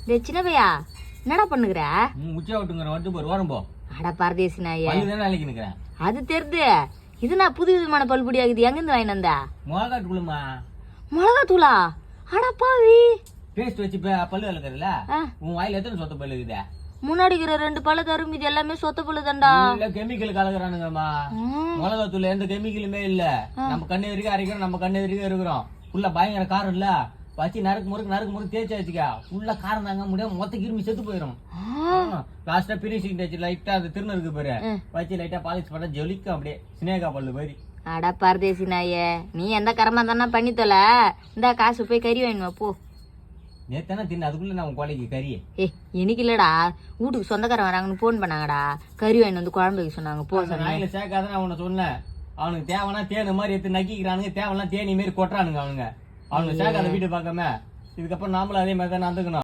டேய் சின்ன பையா என்னடா பண்ணுகிற? உச்சா விட்டுங்கிற வந்து போய் ஓரம் போ. அட பரதேசி நாயே, பல்லுதானே அழைக்கி நிக்கிறேன். அது தெரிது. இது நான் புது விதமான பல்புடி ஆகுது. எங்கிருந்து வாங்கிட்டு வந்தா? மிளகாட்டுக்குள்ளுமா மிளகாத்தூளா? அட பாவி, பேஸ்ட் வச்சு பல்லு விளக்குறதுல உன் வாயில எத்தனை சொத்த பல்லு இருக்குதா? முன்னாடி இருக்கிற 2 பல்லு தரும், இது எல்லாமே சொத்த பல்லு தான்டா. இல்ல கெமிக்கல் கலக்குறானுங்கம்மா. மிளகாத்தூள் எந்த கெமிக்கலுமே இல்ல. நம்ம கண்ணு எதிர்க்க அரைக்கிறோம், நம்ம கண்ணு எதிர்க்க இருக்கிறோம். ஃபுல்லா பயங்கர காரம் இல்ல. வச்சு நறுக்கு முறுக்கு தேய்ச்சி வச்சுக்கா. ஃபுல்லா காரம் தாங்க முடியாம மொத்த கிருமி செத்து போயிடும். லாஸ்டா பினிஷிங் டச் லைட்டா அந்த திருந இருக்கு பாரு, வச்சு லைட்டா பாலிஷ் பண்ணா ஜொலிக்கும் அப்படியே சினேகா பல்லு மாதிரி. அட பரதேசி நாயே, நீ எந்த கரமா தானே பண்ணித்தல. இந்த காசு போய் கறி வாங்கினு வா போ. நேத்தானே தின்னு அதுக்குள்ள நான் கொலைக்கு கறி. எனக்கு இல்லடா, வீட்டுக்கு சொந்தக்காரன் வராங்கன்னு போன் பண்ணாங்கடா. கறி வாங்கி வந்து குழம்பு வைக்க சொன்னாங்க. போ நாயில சேர்க்காதான் அவனை சொன்னேன். அவனுக்கு தேவைன்னா தேனு மாதிரி எடுத்து நக்கிக்கிறானுங்க, தேவைன்னா தேனி மாரி கொட்டுறானுங்க அவனுங்க. அவனுக்கு சேர்க்காத வீட்டு பார்க்காம இதுக்கப்புறம் நாமளும் அதே மாதிரி தான் நடந்துக்கணும்.